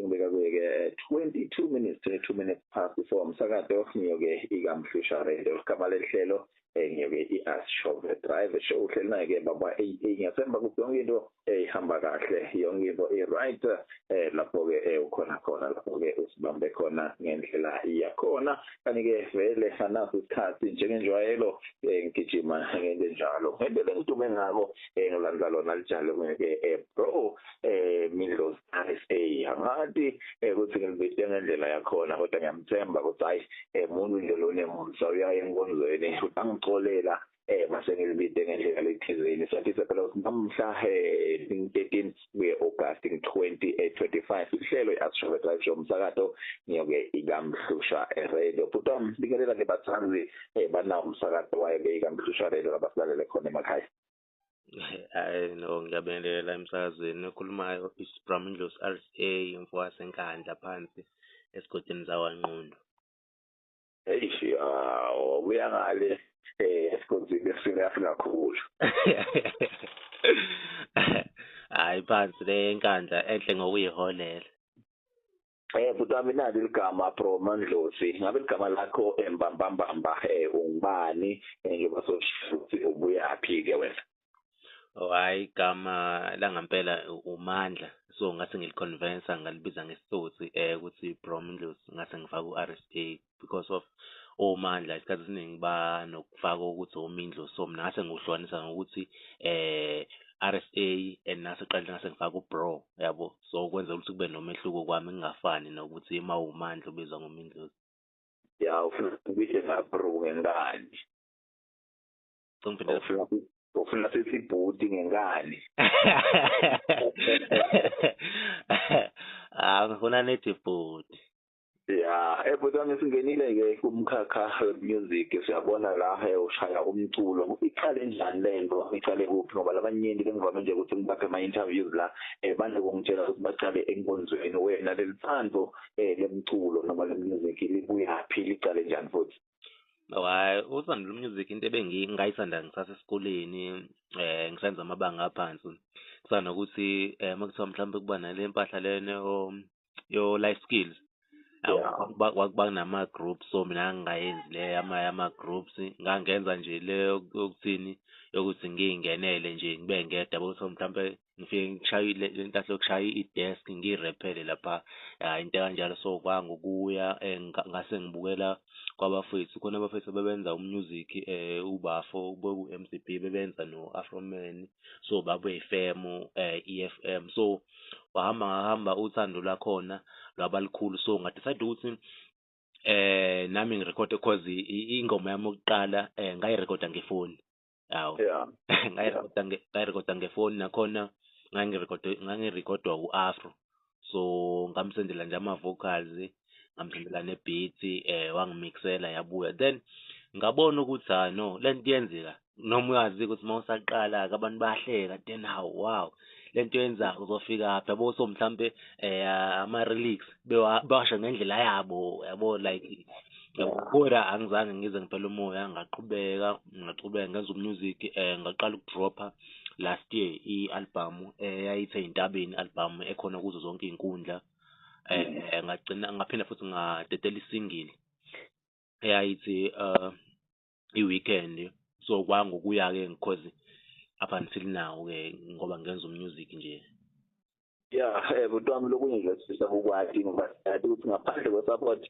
ngibeka ke 22 minutes past 4 umsakazo ngiyoke ikamhlusha radio igama lehlelo ngiyoke i-Ashowe drive show uhleli naye ke baba ngiyathemba ukuthi yonke into ihamba kahle yonke into right lapho ke ukhona lapho ke usibambe khona ngendlela iyakhona kanti ke vele hanaso isikhathi njengenjwayelo ngigijima ngende njalo ngempela ngitume ngako ngilandla lona lijalo ke bro Mindlozi RSA angathi ukuthi ngilibhede ngendlela yakhona kodwa ngiyamthemba ukuthi hayi umuntu nje lona emusa uyaya enkonzweni angixolela mase ngilibhede ngendlela lethizeni sathi phela ukuthi namhla 13 August 2025 ihlelo iAshowe Drive Show umsakazo ngiyoke ikamhlusha radio futhi ngibikelela ke bathanzi banawo umsakazo waye ke ikamhlusha radio abasilalele khona emakhaya. No, ngiyabingelela emsakazweni okhulumayo Mindlozi RSA umfowase enkandla phansi esigodini zawanqondo. Uya ngale esigodini esingafika kakhulu. Hayi phansi le enkandla enhle ngokuyiholela. Futhi aminali ligama Pro Mindlozi ngabe ligama lakho embambamba ungubani njengoba sosho ukuthi ubuyaphi ke wena? Hayi igama langempela uMandla so ngase ngiliconvince ngalibiza ngesitsotsi ukuthi Pro Mindlozi ngase ngifaka uRSA because of Mandla isikhathi esiningi banokufaka ukuthi uMindlozi so mina ngase nguhlukanisa ngokuthi RSA and nase qala ngase ngifaka uBro yabo so kwenza ukuthi kube nomehluko kwami ngingafani nokuthi uma uMandla ubizwa ngoMindlozi. Ya ufuna ukuthi ngabro ngengani? Ufuna sithi bhuti ngengani? Ngifuna nethi bhuti. Ya, futhi singenile ke kumkhakha music siyabona la ushaya umculo. Iqale njani lento? Iqale kuphi ngoba labanyenti bengivame nje ukuthi ngibaphe ama interviews la bande kungitshela ukuthi baqale enkonzweni wena lelithando lemculo noma lemusic libuyaphi liqale njani futhi? Hayi uthando lwemusic into ebengingayithanda ngisasesikoleni ngisenza amabanga aphansi kusana ukuthi makuthiwa mhlawumbe kuba nale mpahla lene yo life skills kwakunama groups so mina ngingayenzi le ama groups ngangenza nje le yokuthini yokuthi ngingenele nje ngibe ngedwa ukuthi mhlawumbe ngifike ngishayile le nto yokushaya i-desk ngirepele lapha into kanjalo so kwangokuya ngase ngibukela kwabafethu khona abafethu bebenza umusic ubafo MCB bebenza no Afroman so babuye FM EFM so ngahamba uthando lakhona lwabalikhulu so ngadecide ukuthi nami ngirecord cause ingoma yami yokuqala ngayirecorda ngefoni yawo ngayirecorda ngefoni nakhona ngangirecordwa uAfro so ngamsendela nje ama vocals ngamsendela nebeat wangimixela yabuya then ngabona ukuthi no lento yenzeka noma uyazi ukuthi mawusaqala abantu bayahleka then wow lento yenza uzofika apha yabo so mhlambe ama lyrics bewasha ngendlela yabo like kodwa angizange ngize ngiphelele umoya ngaqhubeka ngenza umusic ngaqala ukudropa last year i-album eyayithe intabeni album ekhona kuzo zonke izinkundla ngagcina ngaphinda futhi ngadedela isingle eyayithi i-weekend so kwangokuya ke because up until now ke ngoba ngenza umusic nje. Yeah, budwami lokunye nje sifisa ukwazi ngoba siyathi ukuthi ngaphandle kwesupport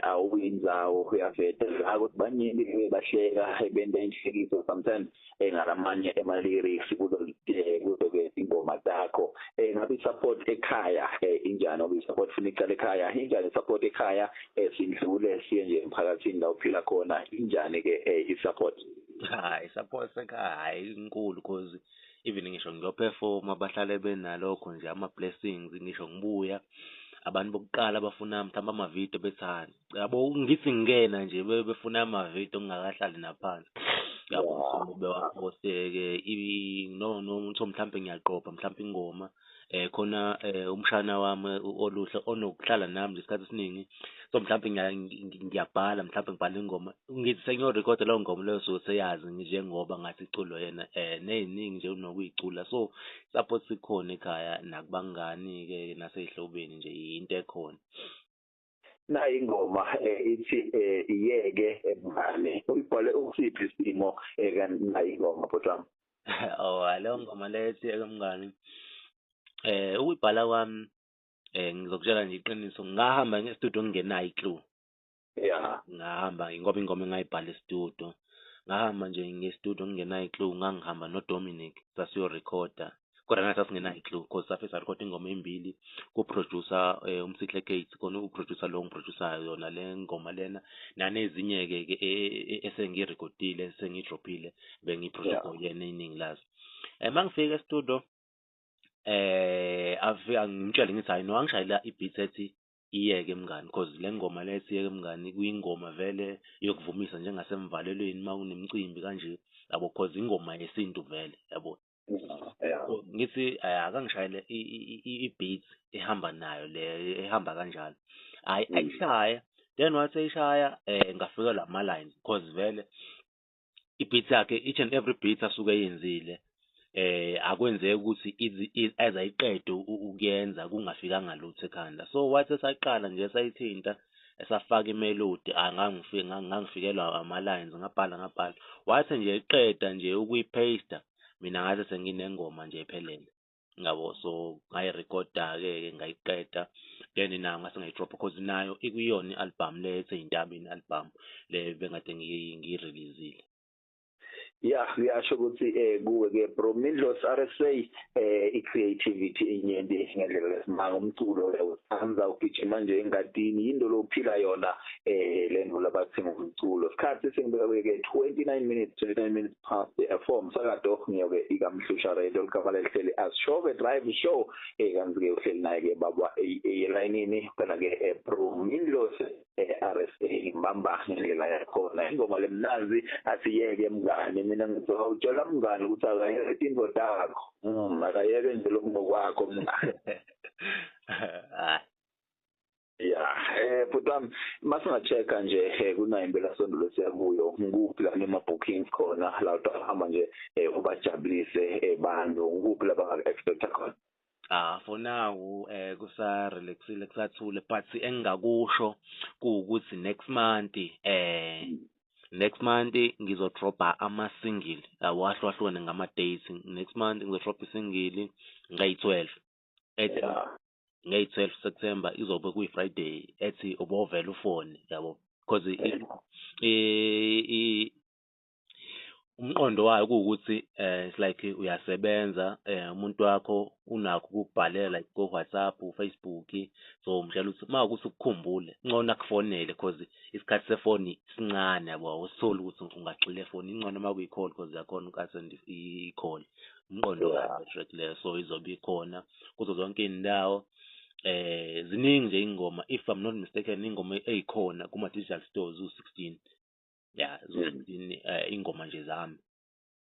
awuyinzawo uyaveta la ukuthi banyeni bahleka bende inhlekiso sometimes ngalamanye lyrics kuzo ke ingoma zakho ngabe support ekhaya injani ngoba support funa iqala ekhaya injani support ekhaya sindlule siye nje emphakathini la uphila khona injani ke i-support? Support ekhaya inkulu because even ngisho ngiyoperforma bahlale benalokho nje ama blessings ngisho ngibuya abantu bokuqala bafuna mhlamba ama video bethana yabo ngithi ngena nje befuna ama video ngingakahlali naphansi yabo bewaphosteke no mhlawumbe ngiyaqopha mhlawumbe ingoma khona umshana wami oluhle onokuhlala nami isikhathi esiningi. So mhlawumbe ngiyabhala, mhlawumbe ngibhala ingoma, ngithi sengiyorekhoda leyo ngoma leyo so seyazi njengoba ngathi iculo yena neziningi nje unokuyicula. So support sikhona ekhaya nakubangani ke nasezihlobeni nje into ekhona. Na ingoma ithi iyeke emngane uyibhale usiphi isimo na ingoma botwami? Leyo ngoma leyo ethi iyeke emngane ukuyibhala kwami ngizokutshela nje iqiniso, ngahamba ngestudio ngingenayo iclue. Yeah. Ngahamba ngoba ingoma engayibhala estudio, ngahamba nje ngestudio ngingenayo iclue, ngangihamba noDominic sasiyorekhoda. Kodwa nathi sasingenayo iclue because safisa record ingoma embili ku-producer uMsihle Gates, khona uproducer lo ngiproducer yona le ngoma lena, nanezinye ke esengirekhodile esengidrophile bengiproducer yena iningi lazo. Mangifika estudio afika ngimtshela ngithi hayi no, angishayela ibeat ethi iyeke emngane because le ngoma le ethi iyeke emngane kuyingoma vele yokuvumisa njengasemvalelweni uma kunemicimbi kanje yabo, because ingoma yesintu vele yabo. So ngithi akangishayele i-beat ehamba nayo le ehamba kanjalo, hayi ayishaya. Then wathi eyishaya ngafika lama lines because vele i-beat yakhe each and every beat asuke eyenzile akwenzeki ukuthi azayiqede ukuyenza kungafikanga lutho ekhanda. So wathi esaqala nje sayithinta esafaka imelody ngangifikelwa ama lines ngabhala wathi nje eqeda nje ukuyipaste mina ngathi senginengoma nje ephelele ngabo. So ngayirecorda ke ngayiqeda, then nayo ngase ngayidrop because nayo ikuyona i-album le ethi Intabeni album le bengade ngiyireleasile. Yeah, ngiyasho ukuthi kuwe ke bro Mindlo's RSA i-creativity inyende ngendlela lesimanga umculo uthanda ugijima nje engadini into lophila yona lento labathi ngumculo. Isikhathi sengibeka ke 29 minutes past the 4 msakado ngiyoke ikamhlusha radio ligama lehleli as show the drive show kanti ke uhleli naye ke baba elayinini phela ke bro Mindlo's RSA mbamba ngendlela yakhona ingoma lemnazi asiyeke emngane. Mina ngizotshela umngane ukuthi akayeke indodana yakho akayeke nje lokunokwakho mngane. Yeah, butwami masinga-check-a nje kunayo impelasonto siyakuyo ngikuphi la nema-bookings khona la uhamba nje ubajabulise bantu ngikuphi la banga-expecta khona? For now kusa-relaxile kusathule, but engingakusho kuwukuthi next month ngizodropa ama-single wahlukahlukene ngama-dates. Next month ngizodropa isingle ngayi-12 ngayi-12 September izobe kuyi-Friday ethi ubovela ufone yabo, because umqondo wayo kuwukuthi it's like uyasebenza umuntu wakho unakho ukubhalela like ko WhatsApp, Facebook, so mshela ukuthi mawukuthi ukukhumbule ngcono akufonele because isikhathi sefoni sincane yabo, awusitholi ukuthi ungagxila efoni. Ingcono uma kuyi-call because yakhona uku-attend i-call. Umqondo wayo track leyo, so izobe ikhona kuzo zonke indawo. Ziningi nje ingoma, if I'm not mistaken ingoma eyikhona kuma-digital stores u-16. Yeah, zo-16 ingoma nje zami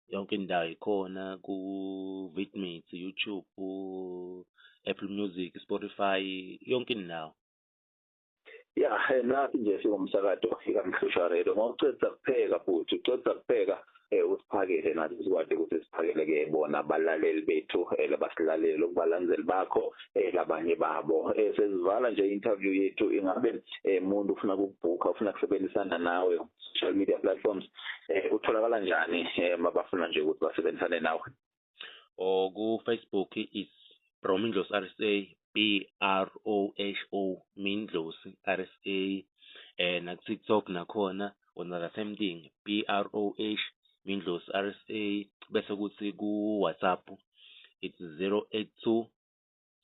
yonke indawo ikhona ku-Vidmeet, YouTube, Apple Music, Spotify, yonke indawo. Yeah, nathi nje singumsakado ikamhlusha radio mawuceda kupheka futhi uceda kupheka usiphakele nathi sikwazi ukuthi siphakele ke bona abalaleli bethu labasilaleli ukubalandzeli bakho labanye babo. Sesivala nje interview yethu, ingabe umuntu ufuna ukubhuka ufuna kusebenzisana nawe social media platforms utholakala njani mabafuna nje ukuthi basebenzisane nawe? Ku Facebook is Bro Mindlo's RSA, BROHO Mindlo's RSA, na TikTok nakhona on the same thing BROH Mindlo's RSA. Bese kuthi ku WhatsApp it's 082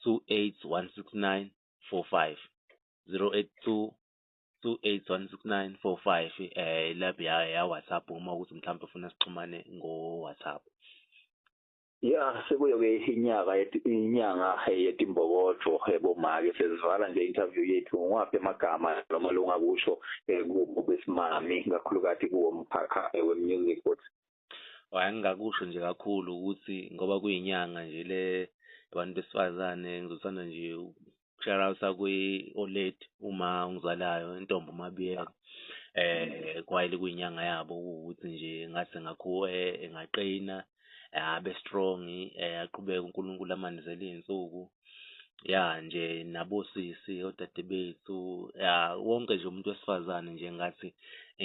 2816945 082 2816945 lab ya WhatsApp uma ukuthi mhlawumbe ufuna sixhumane ngo WhatsApp. Yeah, sekuyoke inyanga yetimbokodo bomake sesivala nje interview yethu. Ngwaphi amagama noma longakusho kubo besimami kakhulukazi kuwo mphakha we-music? Angingakusho nje kakhulu ukuthi ngoba kuyinyanga nje le abantu besifazane ngizothanda nje ukusharawusa kwi-old uma ungizalayo intombi uMabiyela kwayile kuyinyanga yabo ukuthi nje ngathi ngakho engaqina abe strong aqhubeke uNkulunkulu amandizele iy'nsuku ya nje nabosisi odadebethu ya wonke nje umuntu wesifazane nje ngathi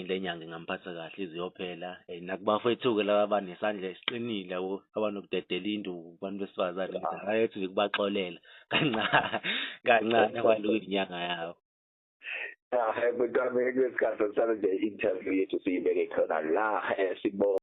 le nyanga ingamphatha kahle iziyophela nakubafowethu-ke laba abanesandla esiqinile yabo abanokudedela induku kubantu besifazane ayethi nje kubaxolela kancane kancane kwaleyo inyanga yabo. Kwesikhathi sokuthanda nje i-interview yethu siyibeke khona la sibonga